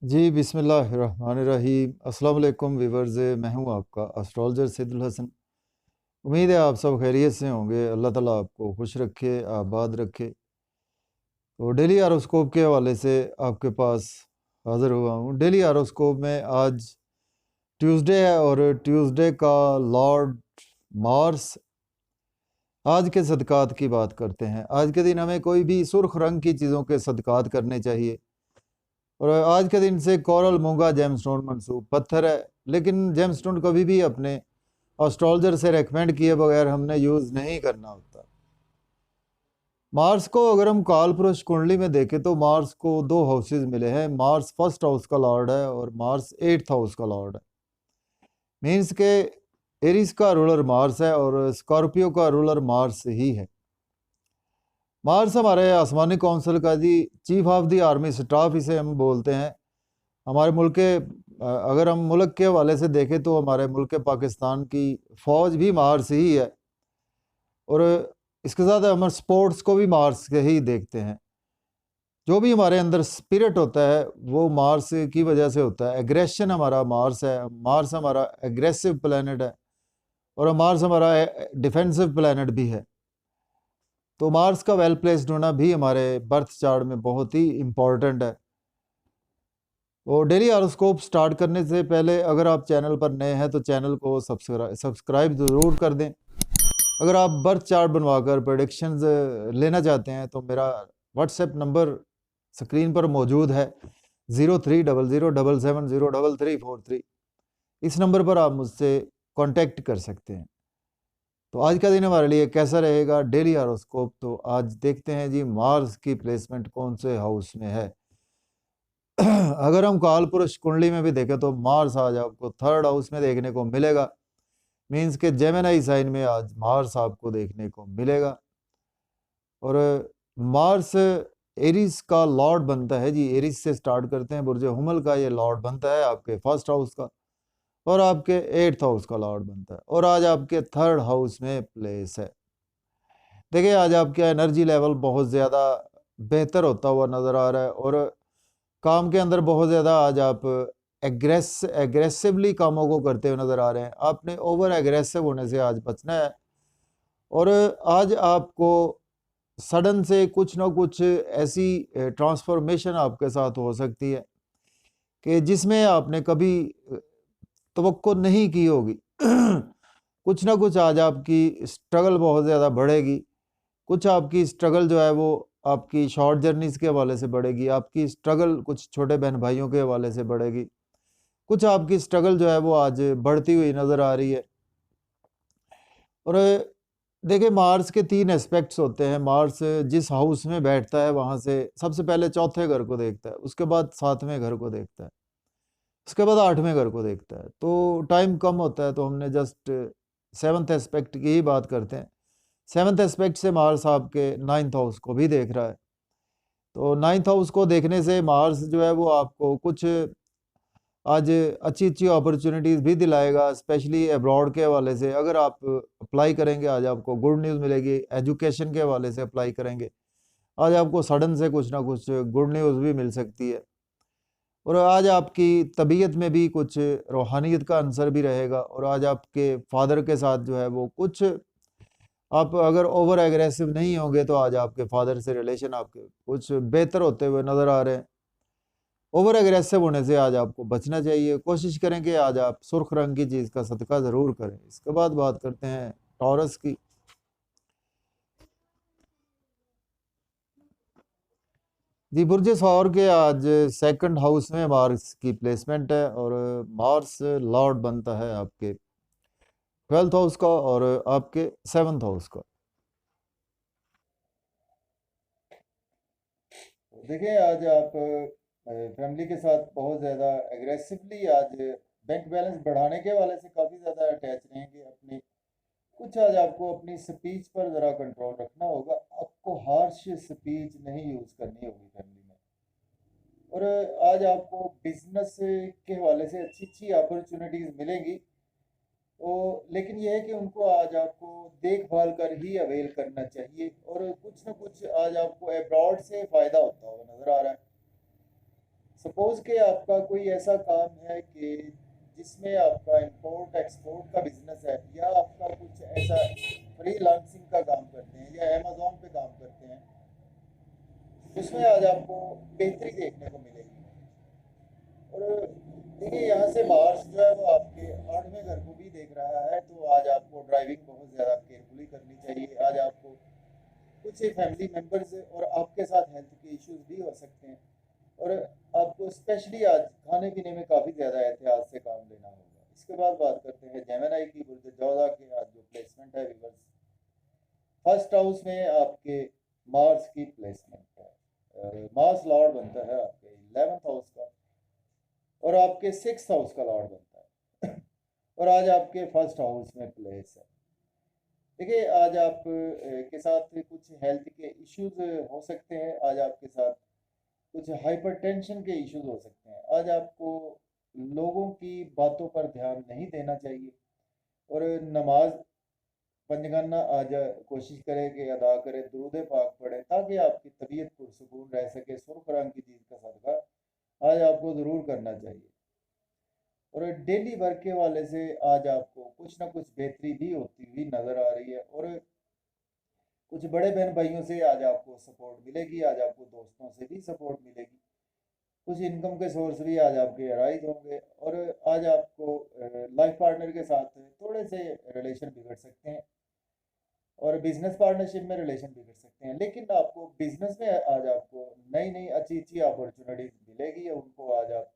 जी बिस्मिल्लाहिर्रहमानिर्रहीम। अस्सलाम वालेकुम व्यूअर्स, मैं हूं आपका एस्ट्रोलॉजर सैदुल हसन। उम्मीद है आप सब खैरियत से होंगे। अल्लाह ताला आपको खुश रखे, आबाद रखे। तो डेली आरोस्कोप के हवाले से आपके पास हाज़िर हुआ हूं। डेली आरोस्कोप में आज ट्यूसडे है और ट्यूसडे का लॉर्ड मार्स। आज के सदक़ात की बात करते हैं। आज के दिन हमें कोई भी सुर्ख रंग की चीज़ों के सदक़ात करने चाहिए। और आज के दिन से कोरल मूंगा जेमस्टोन मंसूब पत्थर है, लेकिन जेमस्टोन कभी भी अपने एस्ट्रोलॉजर से रेकमेंड किए बगैर हमने यूज़ नहीं करना होता। मार्स को अगर हम काल पुरुष कुंडली में देखें तो मार्स को दो हाउसेज मिले हैं। मार्स फर्स्ट हाउस का लॉर्ड है और मार्स एट्थ हाउस का लॉर्ड है। मीन्स के एरिस का रूलर मार्स है और स्कॉर्पियो का रूलर मार्स ही है। मार्स हमारे आसमानी काउंसिल का जी chief of the army staff इसे हम बोलते हैं। हमारे मुल्क के अगर हम मुल्क के हवाले से देखें तो हमारे मुल्क पाकिस्तान की फ़ौज भी मार्स ही है और इसके साथ हम स्पोर्ट्स को भी मार्स के ही देखते हैं। जो भी हमारे अंदर स्पिरिट होता है वो मार्स की वजह से होता है। एग्रेशन हमारा मार्स है। मार्स हमारा एग्रेसिव प्लैनेट है और मार्स हमारा डिफेंसिव प्लैनेट भी है। तो मार्स का वेल प्लेस्ड होना भी हमारे बर्थ चार्ट में बहुत ही इम्पॉर्टेंट है। और डेली हॉरोस्कोप स्टार्ट करने से पहले अगर आप चैनल पर नए हैं तो चैनल को सब्सक्राइब ज़रूर कर दें। अगर आप बर्थ चार्ट बनवाकर प्रेडिक्शंस लेना चाहते हैं तो मेरा व्हाट्सएप नंबर स्क्रीन पर मौजूद है 030077070343। इस नंबर पर आप मुझसे कांटेक्ट कर सकते हैं। तो आज का दिन हमारे लिए कैसा रहेगा डेली हॉरोस्कोप, तो आज देखते हैं जी मार्स की प्लेसमेंट कौन से हाउस में है। अगर हम काल पुरुष कुंडली में भी देखें तो मार्स आज आपको थर्ड हाउस में देखने को मिलेगा। मीन्स के जेमिनी साइन में आज मार्स आपको देखने को मिलेगा। और मार्स एरिस का लॉर्ड बनता है जी। एरिस से स्टार्ट करते हैं, बुर्ज हुमल का ये लॉर्ड बनता है आपके फर्स्ट हाउस का और आपके एट्थ हाउस का लॉर्ड बनता है और आज आपके थर्ड हाउस में प्लेस है। देखिए आज आपका एनर्जी लेवल बहुत ज़्यादा बेहतर होता हुआ नज़र आ रहा है और काम के अंदर बहुत ज़्यादा आज आप एग्रेसिवली कामों को करते हुए नज़र आ रहे हैं। आपने ओवर एग्रेसिव होने से आज बचना है। और आज आपको सडन से कुछ ना कुछ ऐसी ट्रांसफॉर्मेशन आपके साथ हो सकती है कि जिसमें आपने कभी तवक्को नहीं की होगी। कुछ ना कुछ आज आपकी स्ट्रगल बहुत ज़्यादा बढ़ेगी। कुछ आपकी स्ट्रगल जो है वो आपकी शॉर्ट जर्नीज़ के हवाले से बढ़ेगी। आपकी स्ट्रगल कुछ छोटे बहन भाइयों के हवाले से बढ़ेगी। कुछ आपकी स्ट्रगल जो है वो आज बढ़ती हुई नज़र आ रही है। और देखिए मार्स के 3 एस्पेक्ट्स होते हैं। मार्स जिस हाउस में बैठता है वहाँ से सबसे पहले चौथे घर को देखता है, उसके बाद 7वें घर को देखता है, उसके बाद 8वें घर को देखता है। तो टाइम कम होता है तो हमने जस्ट 7th एस्पेक्ट की ही बात करते हैं। 7th एस्पेक्ट से मार्स आपके 9th हाउस को भी देख रहा है। तो 9th हाउस को देखने से मार्स जो है वो आपको कुछ आज अच्छी अच्छी अपॉर्चुनिटीज़ भी दिलाएगा, स्पेशली अब्रॉड के हवाले से। अगर आप अप्लाई करेंगे आज आपको गुड न्यूज़ मिलेगी। एजुकेशन के हवाले से अप्लाई करेंगे आज आपको सडन से कुछ ना कुछ गुड न्यूज़ भी मिल सकती है। और आज आपकी तबीयत में भी कुछ रूहानियत का अंसर भी रहेगा और आज आपके फादर के साथ जो है वो कुछ आप अगर ओवर एग्रेसिव नहीं होंगे तो आज आपके फादर से रिलेशन आपके कुछ बेहतर होते हुए नज़र आ रहे हैं। ओवर एग्रेसिव होने से आज आपको बचना चाहिए। कोशिश करें कि आज आप सुर्ख रंग की चीज़ का सदका ज़रूर करें। इसके बाद बात करते हैं टॉरस की। जी बुर्ज सौर के आज सेकंड हाउस में मार्स की प्लेसमेंट है और मार्स लॉर्ड बनता है आपके 12th हाउस का और आपके 7th हाउस का। देखिए आज आप फैमिली के साथ बहुत ज़्यादा एग्रेसिवली आज बैंक बैलेंस बढ़ाने के वाले से काफ़ी ज़्यादा अटैच रहेंगे। अपनी कुछ आज आपको अपनी स्पीच पर ज़रा कंट्रोल रखना होगा। आपको हार्श स्पीच नहीं यूज़ करनी होगी फैमिली में। और आज आपको बिजनेस के हवाले से अच्छी अच्छी अपॉर्चुनिटीज़ मिलेंगी। तो लेकिन यह है कि उनको आज आपको देखभाल कर ही अवेल करना चाहिए और कुछ ना कुछ आज आपको अब्रॉड से फ़ायदा होता हुआ नज़र आ रहा है। सपोज कि आपका कोई ऐसा काम है कि जिसमें आपका इंपोर्ट एक्सपोर्ट का बिजनेस है, या आपका कुछ ऐसा फ्रीलांसिंग का काम करते हैं या अमेजोन पे काम करते हैं, उसमें आज आपको बेहतरी देखने को मिलेगी। और देखिए, यहाँ से मार्स जो है वो आपके 8वें घर को भी देख रहा है, तो आज आपको ड्राइविंग बहुत ज़्यादा केयरफुली करनी चाहिए। आज आपको कुछ फैमिली मेम्बर्स और आपके साथ हेल्थ के इश्यूज भी हो सकते हैं, और आपको स्पेशली आज खाने पीने में काफ़ी ज़्यादा एहतियात से काम लेना होगा। इसके बाद बात करते हैं जेमिनी की, बुर्ज जोधा के आज जो प्लेसमेंट है रिवर्स। फर्स्ट हाउस में आपके मार्स की प्लेसमेंट है, मार्स लॉर्ड बनता है आपके 11th हाउस का, और आपके 6th हाउस का लॉर्ड बनता है और आज आपके फर्स्ट हाउस में प्लेस है। देखिए, आज आप के साथ कुछ हेल्थ के इश्यूज हो सकते हैं, आज आपके साथ कुछ हाइपरटेंशन के इश्यूज हो सकते हैं। आज आपको लोगों की बातों पर ध्यान नहीं देना चाहिए, और नमाज पंजगाना आज कोशिश करें कि अदा करें, दुरूद पाक पढ़ें, ताकि आपकी तबीयत पुरसकून रह सके। सुर्ख रंग की चीज़ का सदका आज आपको ज़रूर करना चाहिए। और डेली वर्क के वाले से आज आपको कुछ ना कुछ बेहतरी भी होती हुई नज़र आ रही है, और कुछ बड़े बहन भाइयों से आज आपको सपोर्ट मिलेगी, आज आपको दोस्तों से भी सपोर्ट मिलेगी, कुछ इनकम के सोर्स भी आज आपके अराइज होंगे। और आज आपको लाइफ पार्टनर के साथ थोड़े से रिलेशन बिगड़ सकते हैं, और बिजनेस पार्टनरशिप में रिलेशन बिगड़ सकते हैं, लेकिन आपको बिजनेस में आज आपको नई नई अच्छी अच्छी अपॉर्चुनिटीज मिलेगी, उनको आज आप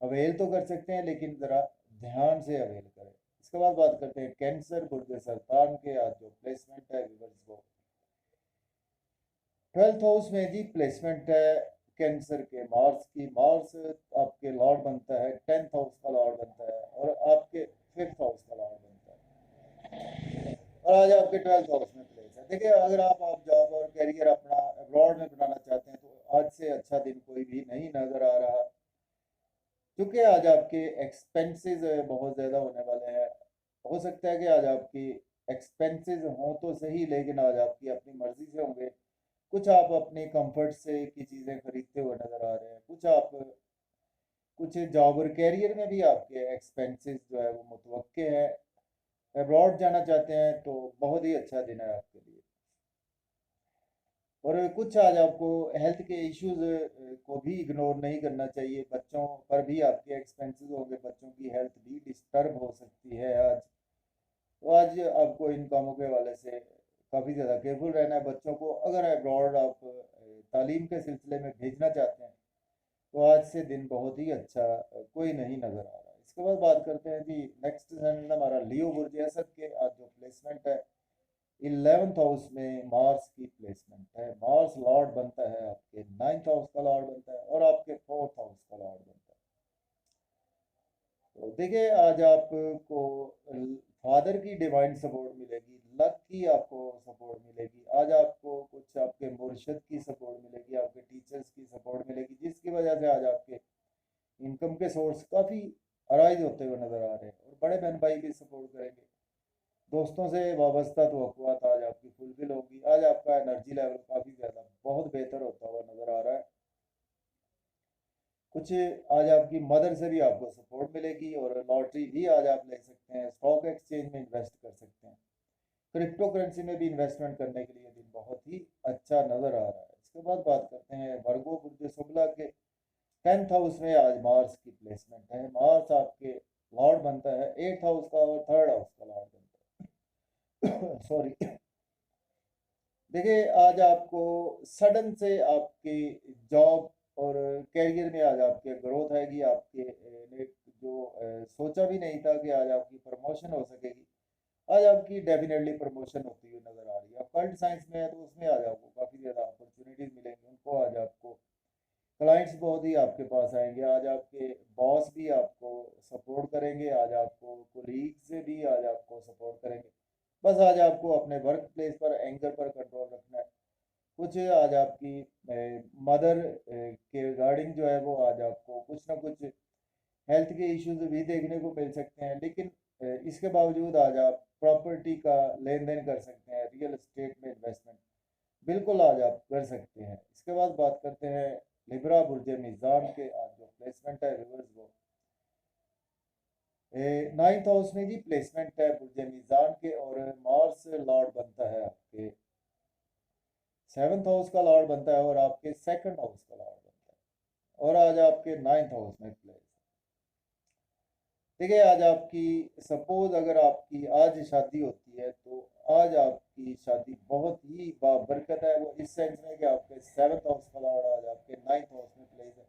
अवेल तो कर सकते हैं, लेकिन ज़रा ध्यान से अवेल करें। इसके बाद बात करते हैं कैंसर बुर्ज सरतान के आज जो प्लेसमेंट है व्यूअर्स वो 12th हाउस में जी प्लेसमेंट है कैंसर के मार्स की। मार्स आपके लॉर्ड बनता है, 10th हाउस का लॉर्ड बनता है, और आपके 5th हाउस का लॉर्ड बनता है, और आज आपके 12th हाउस में प्लेस है। देखिए, अगर आप जॉब और करियर अपना अब्रॉड में बनाना चाहते हैं, तो आज से अच्छा दिन कोई भी नहीं नज़र आ रहा, क्योंकि आज आपके एक्सपेंसेस बहुत ज़्यादा होने वाले हैं। हो सकता है कि आज आपकी एक्सपेंसेस हों तो सही, लेकिन आज आपकी अपनी मर्जी से होंगे। कुछ आप अपने कंफर्ट से की चीज़ें खरीदते हुए नज़र आ रहे हैं, कुछ जॉब और कैरियर में भी आपके एक्सपेंसेस जो है वो मुतवक्के हैं। अब्रॉड जाना चाहते हैं तो बहुत ही अच्छा दिन है आपके लिए। और कुछ आज आपको हेल्थ के इश्यूज को भी इग्नोर नहीं करना चाहिए। बच्चों पर भी आपके एक्सपेंसेस होंगे, बच्चों की हेल्थ भी डिस्टर्ब हो सकती है आज। तो आज आपको इन कामों के हवाले से काफ़ी ज़्यादा केयरफुल रहना है। बच्चों को अगर अब्रॉड आप तालीम के सिलसिले में भेजना चाहते हैं, तो आज से दिन बहुत ही अच्छा कोई नहीं नज़र आ रहा है। इसके बाद बात करते हैं जी नेक्स्ट सन हमारा लियो बुर्ज असद के आज जो प्लेसमेंट है 11th हाउस में मार्स की प्लेसमेंट है। मार्स लॉर्ड बनता है आपके 9th हाउस का लॉर्ड बनता है, और आपके 4th हाउस का लॉर्ड बनता है। तो देखिए, आज आपको फादर की डिवाइन सपोर्ट मिलेगी, लक की आपको सपोर्ट मिलेगी, आज आपको कुछ आपके मुर्शद की सपोर्ट मिलेगी, आपके टीचर्स की सपोर्ट मिलेगी, जिसकी वजह से आज आपके इनकम के सोर्स काफ़ी अराइज होते हुए नज़र आ रहे हैं, और बड़े बहन भाई भी सपोर्ट करेंगे। दोस्तों से वाबस्ता तवक्कुआत आज आपकी फुलफिल होगी। आज आपका एनर्जी लेवल काफ़ी ज़्यादा बहुत बेहतर होता हुआ नज़र आ रहा है। कुछ आज आपकी मदर से भी आपको सपोर्ट मिलेगी, और लॉटरी भी आज आप ले सकते हैं, स्टॉक एक्सचेंज में इन्वेस्ट कर सकते हैं, क्रिप्टो करेंसी में भी इन्वेस्टमेंट करने के लिए दिन बहुत ही अच्छा नज़र आ रहा है। इसके बाद बात करते हैं वर्गो बुर्ज शुक्ला के 10th हाउस में आज मार्स की प्लेसमेंट है। मार्स आपके लॉर्ड बनता है 8th हाउस का, और 3rd हाउस का लॉर्ड बनता है सॉरी। देखिए, आज आपको सडन से आपकी जॉब और करियर में आज आपके ग्रोथ आएगी। आपके ने जो सोचा भी नहीं था कि आज आपकी प्रमोशन हो सकेगी, आज आपकी डेफिनेटली प्रमोशन होती हुई नज़र आ रही है। आप कल्ट साइंस में है तो उसमें आज आपको काफ़ी ज़्यादा अपॉर्चुनिटीज़ मिलेंगी, उनको आज आपको क्लाइंट्स बहुत ही आपके पास आएंगे, आज आपके बॉस भी आपको सपोर्ट करेंगे, आज आपको कोलीग से भी आज आपको सपोर्ट करेंगे। बस आज आपको अपने वर्क प्लेस पर एंगर पर कंट्रोल रखना है। कुछ आज आपकी मदर के रिगार्डिंग जो है वो आज आपको कुछ ना कुछ हेल्थ के इश्यूज भी देखने को मिल सकते हैं, लेकिन इसके बावजूद आज आप प्रॉपर्टी का लेन देन कर सकते हैं, रियल एस्टेट में इन्वेस्टमेंट बिल्कुल आज आप कर सकते हैं। इसके बाद बात करते हैं लिब्रा बुर्ज मीज़ान के आज जो प्लेसमेंट है व्यूअर्स वो 9th हाउस में जी प्लेसमेंट है बुर्ज मीज़ान के, और मार्स लॉर्ड बनता है आपके 7th हाउस का लॉर्ड बनता है, और आपके 2nd हाउस का लॉर्ड बनता है, और आज आपके 9th हाउस में प्लेस। देखिए आज आपकी सपोज अगर आपकी आज शादी होती है तो आज आपकी शादी बहुत ही बाबरकत है, वो इस सेंस में कि आपके 7th हाउस का लॉर्ड आज आपके 9th हाउस में प्लेस है।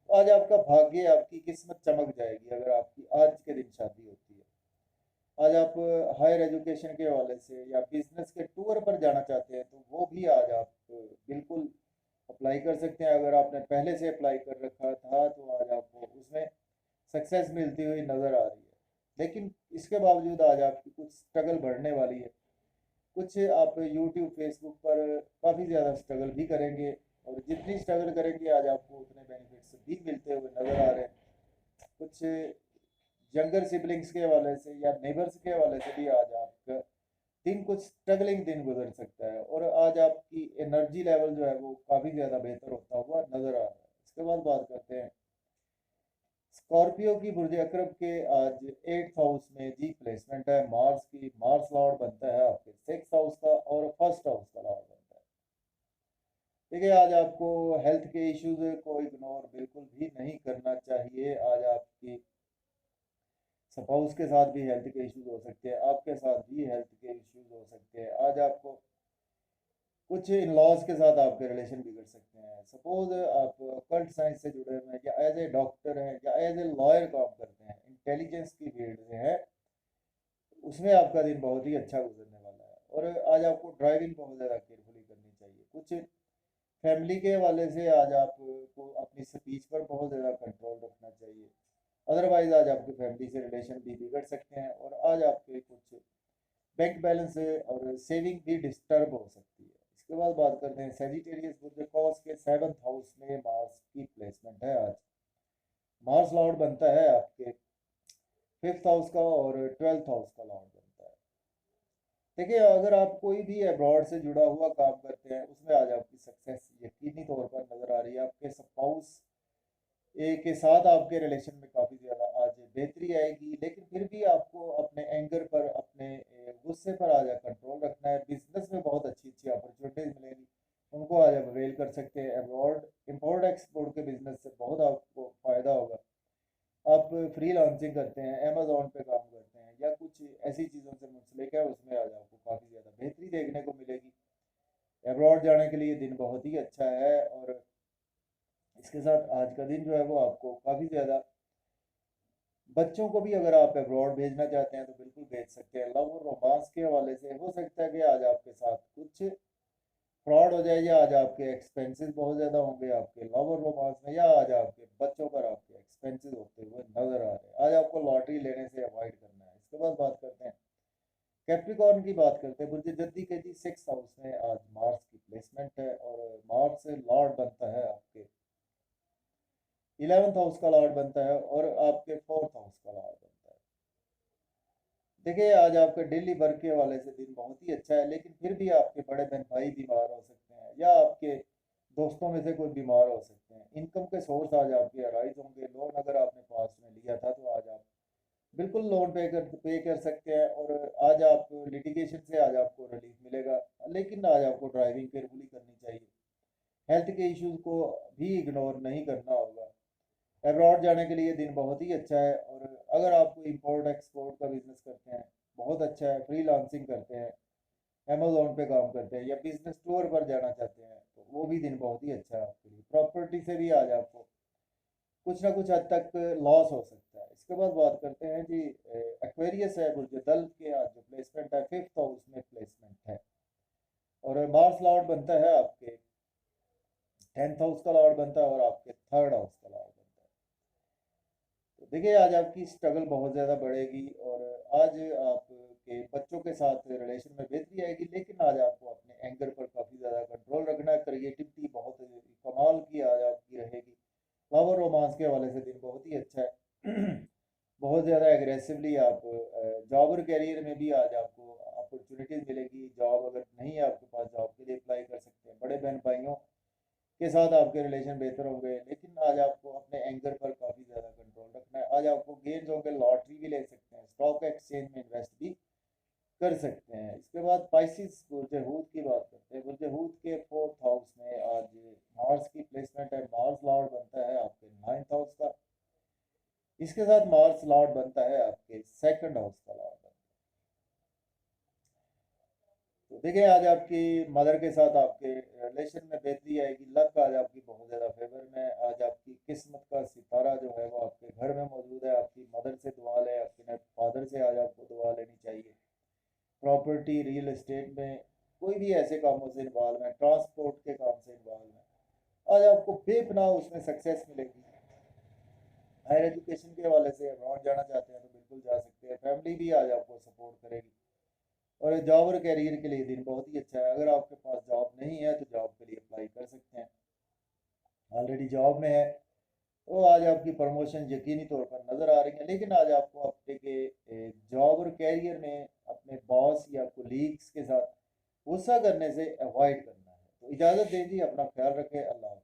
तो आज आपका भाग्य, आपकी किस्मत चमक जाएगी अगर आपकी आज के दिन शादी होती है। आज आप हायर एजुकेशन के हवाले से या बिजनेस के टूर पर जाना चाहते हैं तो वो भी आज आप बिल्कुल अप्लाई कर सकते हैं। अगर आपने पहले से अप्लाई कर रखा था तो आज आपको उसमें सक्सेस मिलती हुई नज़र आ रही है। लेकिन इसके बावजूद आज आपकी कुछ स्ट्रगल बढ़ने वाली है, कुछ आप यूट्यूब फेसबुक पर काफ़ी ज़्यादा स्ट्रगल भी करेंगे, और जितनी स्ट्रगल करेंगे आज आपको उतने बेनिफिट्स भी मिलते हुए नज़र आ रहे हैं। कुछ यंगर सिबलिंग्स के हवाले से या नेबर्स के हवाले से भी आज आपका दिन कुछ स्ट्रगलिंग दिन गुजर सकता है, और आज आपकी एनर्जी लेवल जो है वो काफ़ी ज़्यादा बेहतर होता हुआ नज़र आ रहा है। इसके बाद बात करते हैं स्कॉर्पियो की बुर्ज अकरब के। आज 8th हाउस में जी प्लेसमेंट है मार्स की, मार्स लॉर्ड बनता है आपके 6th हाउस का, और 1st हाउस का लॉर्ड बनता है। देखिए आज आपको हेल्थ के इश्यूज को इग्नोर बिल्कुल भी नहीं करना चाहिए। आज आपकी स्पाउस के साथ भी हेल्थ के इश्यूज हो सकते हैं, आपके साथ भी हेल्थ के इश्यूज हो सकते हैं। आज आपको कुछ इन लॉज के साथ आपके रिलेशन बिगड़ सकते हैं। सपोज आप कल्ट साइंस से जुड़े हुए हैं, या एज ए डॉक्टर हैं, या एज ए लॉयर काम करते हैं, इंटेलिजेंस की फील्ड से हैं, उसमें आपका दिन बहुत ही अच्छा गुजरने वाला है। और आज आपको ड्राइविंग बहुत ज़्यादा केयरफुली करनी चाहिए। कुछ फैमिली के हवाले से आज आपको अपनी स्पीच पर बहुत ज़्यादा कंट्रोल रखना चाहिए, अदरवाइज आज आपकी फैमिली से रिलेशन भी बिगड़ सकते हैं, और आज आपके कुछ बैंक बैलेंस और सेविंग भी डिस्टर्ब हो सकती है। इसके बाद बात करते हैं सेजिटेरियस बुर्ज कॉस के 7th हाउस में मार्स की प्लेसमेंट है। आज मार्स लॉर्ड बनता है आपके 5th हाउस का, और 12th हाउस का लॉर्ड बनता है। देखिए अगर आप कोई भी अब्रॉड से जुड़ा हुआ काम करते हैं उसमें आज आपकी सक्सेस यकीनी तौर पर नज़र आ रही है। आपके स्पाउस के साथ आपके रिलेशन में काफ़ी ज़्यादा आज बेहतरी आएगी, लेकिन फिर भी आपको अपने एंगर पर, अपने गुस्से पर आज कंट्रोल रखना है। बिजनेस में बहुत अच्छी अच्छी अपॉर्चुनिटीज मिलेंगी, उनको आज आप अवेल कर सकते हैं। अब्रॉड इंपोर्ट एक्सपोर्ट के बिजनेस से बहुत आपको फ़ायदा होगा। आप फ्री लांसिंग करते हैं, अमेजोन पे काम करते हैं, या कुछ ऐसी चीज़ों से मुंसलिक है, उसमें आज आपको काफ़ी ज़्यादा बेहतरी देखने को मिलेगी। अब्रॉड जाने के लिए दिन बहुत ही अच्छा है, और इसके साथ आज का दिन जो है वो आपको काफ़ी ज़्यादा, बच्चों को भी अगर आप अब्रॉड भेजना चाहते हैं तो बिल्कुल भेज सकते हैं। लव और रोमांस के हवाले से हो सकता है कि आज आपके साथ कुछ फ्रॉड हो जाए, या आज आपके एक्सपेंसेस बहुत ज़्यादा होंगे आपके लव और रोमांस में, या आज आपके बच्चों पर आपके एक्सपेंसेस होते हुए नज़र आ रहे हैं। आज आपको लॉटरी लेने से अवॉइड करना है। इसके बाद बात करते हैं कैप्रिकॉर्न की। बात करते हैं बुर्ज जद्दी के जी 6th हाउस में आज मार्स की प्लेसमेंट है, और मार्स से लॉर्ड बनता है आपके 11th हाउस का लॉर्ड बनता है, और आपके 4th हाउस का लॉर्ड बनता है। देखिए आज आपका डेली वर्क के हवाले से दिन बहुत ही अच्छा है, लेकिन फिर भी आपके बड़े बहन भाई बीमार हो सकते हैं, या आपके दोस्तों में से कोई बीमार हो सकते हैं। इनकम के सोर्स आज आपके अराइज होंगे। लोन अगर आपने पास में लिया था तो आज आप बिल्कुल लोन पे कर सकते हैं, और आज आप लिटिगेशन से आज आपको रिलीफ मिलेगा। लेकिन आज आपको ड्राइविंग केयरफुली करनी चाहिए, हेल्थ के इश्यूज को भी इग्नोर नहीं करना होगा। अब्रॉड जाने के लिए दिन बहुत ही अच्छा है, और अगर आप कोई इंपोर्ट एक्सपोर्ट का बिजनेस करते हैं बहुत अच्छा है, फ्री लांसिंग करते हैं, अमेजोन पे काम करते हैं, या बिजनेस टूर पर जाना चाहते हैं तो वो भी दिन बहुत ही अच्छा है आपके लिए। प्रॉपर्टी से भी आज आपको कुछ ना कुछ हद तक लॉस हो सकता है। इसके बाद बात करते हैं जी एक्वेरियस है बुर्ज दल के। आज जो प्लेसमेंट है 5th हाउस में प्लेसमेंट है, और मार्स लॉर्ड बनता है आपके 10th हाउस का लॉर्ड बनता है, और आपके 3rd हाउस का लॉर्ड बनता है। तो देखिए आज आपकी स्ट्रगल बहुत ज़्यादा बढ़ेगी, और आज आपके बच्चों के साथ रिलेशन में बेहतरी आएगी, लेकिन आज आपको अपने एंगर पर काफ़ी ज़्यादा कंट्रोल रखना है। क्रिएटिविटी बहुत कमाल की आज आपकी रहेगी। लव और रोमांस के हवाले से दिन बहुत ही अच्छा है। बहुत ज़्यादा एग्रेसिवली आप जॉब और करियर में भी आज आपको अपॉर्चुनिटीज़ मिलेगी। जॉब अगर नहीं है आपके पास, जॉब के लिए अप्लाई कर सकते हैं। बड़े बहन भाइयों के साथ आपके रिलेशन बेहतर होंगे, लेकिन आज आपको अपने एंगर पर काफ़ी ज़्यादा कंट्रोल रखना है। आज आपको गेन्स होंगे, लॉटरी भी ले सकते हैं, स्टॉक एक्सचेंज में इन्वेस्ट भी कर सकते हैं। इसके बाद पाइसिस बुर्ज हूत की बात करते हैं। बुर्ज हूत के 4th हाउस में आज मार्स की प्लेसमेंट है। मार्स लॉर्ड बनता है आपके 9th हाउस का। इसके साथ मार्स लॉर्ड बनता है आपके 2nd हाउस का लॉर्ड। तो देखिए आज आपकी मदर के साथ आपके रिलेशन में बेहतरी आएगी। लक आज आपकी बहुत ज़्यादा फेवर में है। आज आपकी किस्मत का सितारा जो है वो आपके घर में मौजूद है। आपकी मदर से दुआ ले, आपके फादर से आज आपको दुआ लेनी चाहिए। प्रॉपर्टी, रियल एस्टेट में कोई भी ऐसे कामों से इन्वॉल्व है, ट्रांसपोर्ट के काम से इन्वॉल्व है, आज आपको बेपनाह उसमें सक्सेस मिलेगी। हायर एजुकेशन के हवाले से अब्रॉड जाना चाहते हैं तो बिल्कुल जा सकते हैं। फैमिली भी आज आपको सपोर्ट करेगी। और जॉब और कैरियर के लिए दिन बहुत ही अच्छा है। अगर आपके पास जॉब नहीं है तो जॉब के लिए अप्लाई कर सकते हैं। ऑलरेडी जॉब में है तो आज आपकी प्रमोशन यकीनी तौर पर नज़र आ रही है। लेकिन आज आपको अपने के जॉब और कैरियर में अपने बॉस या कोलीग्स के साथ गुस्सा करने से अवॉइड करना है। तो इजाज़त दीजिए, अपना ख्याल रखें। अल्लाह।